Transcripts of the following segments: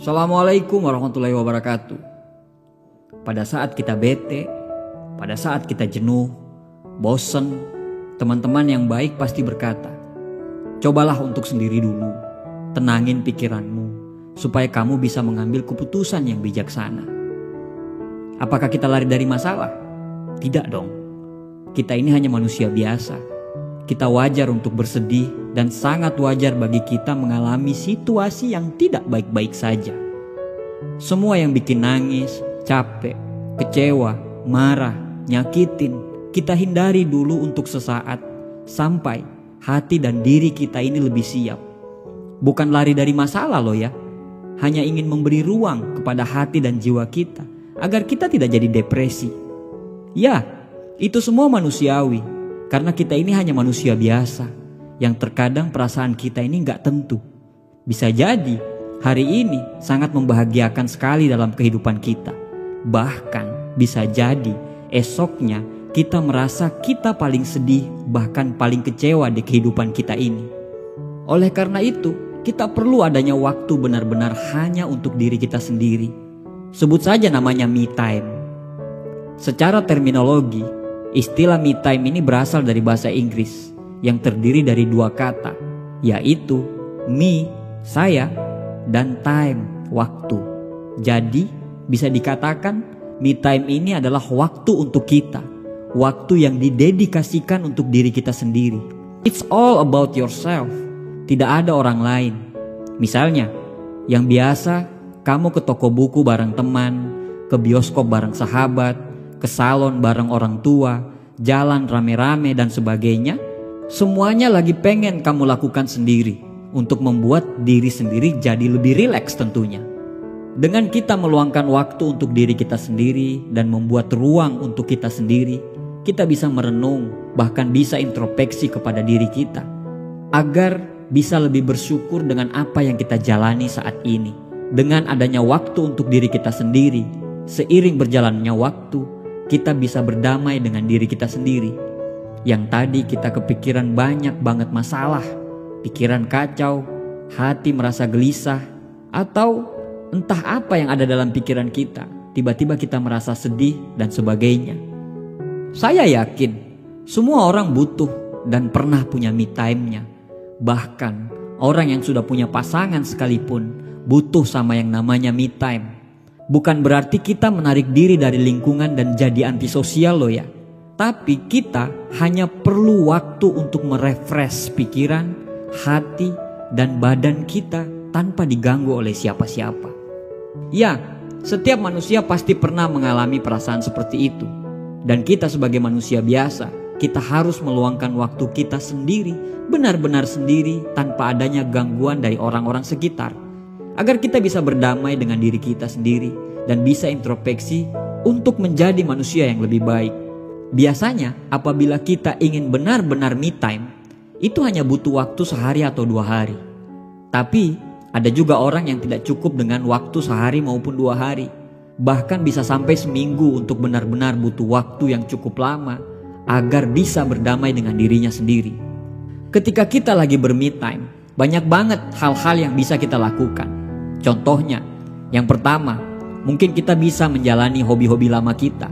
Assalamualaikum warahmatullahi wabarakatuh. Pada saat kita bete, pada saat kita jenuh, bosen, teman-teman yang baik pasti berkata, cobalah untuk sendiri dulu, tenangin pikiranmu, supaya kamu bisa mengambil keputusan yang bijaksana. Apakah kita lari dari masalah? Tidak dong. Kita ini hanya manusia biasa. Kita wajar untuk bersedih dan sangat wajar bagi kita mengalami situasi yang tidak baik-baik saja. Semua yang bikin nangis, capek, kecewa, marah, nyakitin, kita hindari dulu untuk sesaat sampai hati dan diri kita ini lebih siap. Bukan lari dari masalah loh ya. Hanya ingin memberi ruang kepada hati dan jiwa kita agar kita tidak jadi depresi. Ya, itu semua manusiawi. Karena kita ini hanya manusia biasa yang terkadang perasaan kita ini gak tentu. Bisa jadi hari ini sangat membahagiakan sekali dalam kehidupan kita. Bahkan bisa jadi esoknya kita merasa kita paling sedih, bahkan paling kecewa di kehidupan kita ini. Oleh karena itu, kita perlu adanya waktu benar-benar hanya untuk diri kita sendiri. Sebut saja namanya me time. Secara terminologi, istilah me time ini berasal dari bahasa Inggris yang terdiri dari dua kata, yaitu me, saya, dan time, waktu. Jadi bisa dikatakan me time ini adalah waktu untuk kita, waktu yang didedikasikan untuk diri kita sendiri. It's all about yourself, tidak ada orang lain. Misalnya, yang biasa kamu ke toko buku bareng teman, ke bioskop bareng sahabat, ke salon bareng orang tua, jalan rame-rame dan sebagainya, semuanya lagi pengen kamu lakukan sendiri untuk membuat diri sendiri jadi lebih rileks tentunya. Dengan kita meluangkan waktu untuk diri kita sendiri dan membuat ruang untuk kita sendiri, kita bisa merenung, bahkan bisa introspeksi kepada diri kita agar bisa lebih bersyukur dengan apa yang kita jalani saat ini. Dengan adanya waktu untuk diri kita sendiri, seiring berjalannya waktu, kita bisa berdamai dengan diri kita sendiri. Yang tadi kita kepikiran banyak banget masalah, pikiran kacau, hati merasa gelisah, atau entah apa yang ada dalam pikiran kita, tiba-tiba kita merasa sedih dan sebagainya. Saya yakin semua orang butuh dan pernah punya me time-nya. Bahkan orang yang sudah punya pasangan sekalipun butuh sama yang namanya me time. Bukan berarti kita menarik diri dari lingkungan dan jadi antisosial loh ya. Tapi kita hanya perlu waktu untuk merefresh pikiran, hati, dan badan kita tanpa diganggu oleh siapa-siapa. Ya, setiap manusia pasti pernah mengalami perasaan seperti itu. Dan kita sebagai manusia biasa, kita harus meluangkan waktu kita sendiri, benar-benar sendiri tanpa adanya gangguan dari orang-orang sekitar. Agar kita bisa berdamai dengan diri kita sendiri dan bisa introspeksi untuk menjadi manusia yang lebih baik. Biasanya apabila kita ingin benar-benar me time, itu hanya butuh waktu sehari atau 2 hari. Tapi ada juga orang yang tidak cukup dengan waktu sehari maupun 2 hari. Bahkan bisa sampai seminggu untuk benar-benar butuh waktu yang cukup lama agar bisa berdamai dengan dirinya sendiri. Ketika kita lagi ber-me time, banyak banget hal-hal yang bisa kita lakukan. Contohnya, yang pertama, mungkin kita bisa menjalani hobi-hobi lama kita,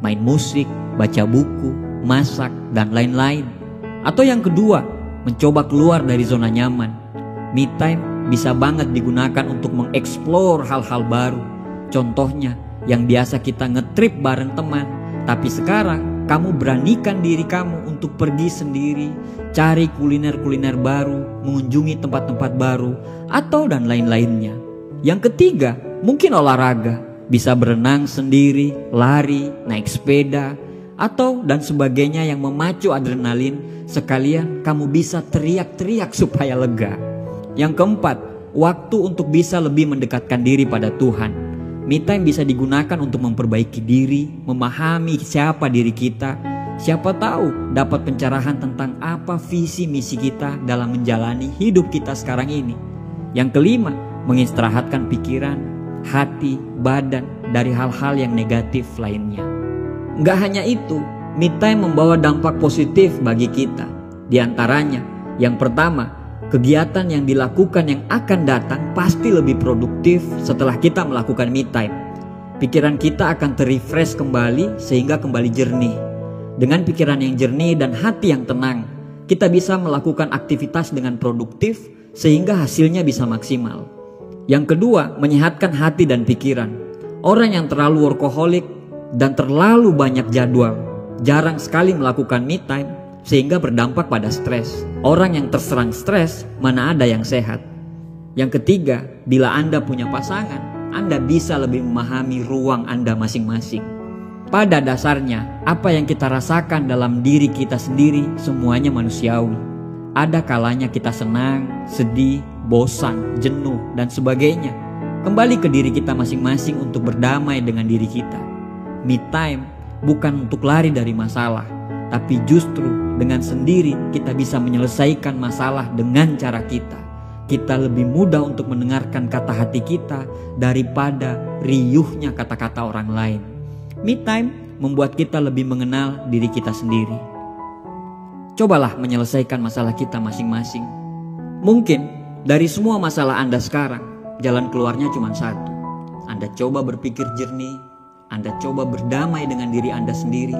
main musik, baca buku, masak, dan lain-lain. Atau yang kedua, mencoba keluar dari zona nyaman. Me time bisa banget digunakan untuk mengeksplor hal-hal baru. Contohnya, yang biasa kita ngetrip bareng teman, tapi sekarang kamu beranikan diri kamu untuk pergi sendiri, cari kuliner-kuliner baru, mengunjungi tempat-tempat baru, atau dan lain-lainnya. Yang ketiga, mungkin olahraga, bisa berenang sendiri, lari, naik sepeda, atau dan sebagainya yang memacu adrenalin. Sekalian kamu bisa teriak-teriak supaya lega. Yang keempat, waktu untuk bisa lebih mendekatkan diri pada Tuhan. Me time bisa digunakan untuk memperbaiki diri, memahami siapa diri kita. Siapa tahu dapat pencerahan tentang apa visi misi kita dalam menjalani hidup kita sekarang ini. Yang kelima, mengistirahatkan pikiran, hati, badan dari hal-hal yang negatif lainnya. Gak hanya itu, me time membawa dampak positif bagi kita. Di antaranya, yang pertama, Kegiatan yang dilakukan yang akan datang pasti lebih produktif setelah kita melakukan me time. Pikiran kita akan terrefresh kembali sehingga kembali jernih. Dengan pikiran yang jernih dan hati yang tenang, kita bisa melakukan aktivitas dengan produktif sehingga hasilnya bisa maksimal. Yang kedua, menyehatkan hati dan pikiran. Orang yang terlalu workaholic dan terlalu banyak jadwal, jarang sekali melakukan me time sehingga berdampak pada stres. Orang yang terserang stres, mana ada yang sehat. Yang ketiga, bila Anda punya pasangan, Anda bisa lebih memahami ruang Anda masing-masing. Pada dasarnya, apa yang kita rasakan dalam diri kita sendiri semuanya manusiawi. Ada kalanya kita senang, sedih, bosan, jenuh, dan sebagainya. Kembali ke diri kita masing-masing untuk berdamai dengan diri kita. Me time bukan untuk lari dari masalah, tapi justru dengan sendiri kita bisa menyelesaikan masalah dengan cara kita. Kita lebih mudah untuk mendengarkan kata hati kita daripada riuhnya kata-kata orang lain. Me time membuat kita lebih mengenal diri kita sendiri. Cobalah menyelesaikan masalah kita masing-masing. Mungkin dari semua masalah Anda sekarang, jalan keluarnya cuma satu. Anda coba berpikir jernih, Anda coba berdamai dengan diri Anda sendiri,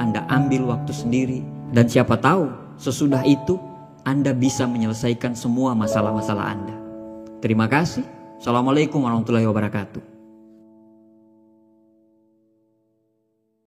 Anda ambil waktu sendiri, dan siapa tahu sesudah itu Anda bisa menyelesaikan semua masalah-masalah Anda. Terima kasih. Assalamualaikum warahmatullahi wabarakatuh.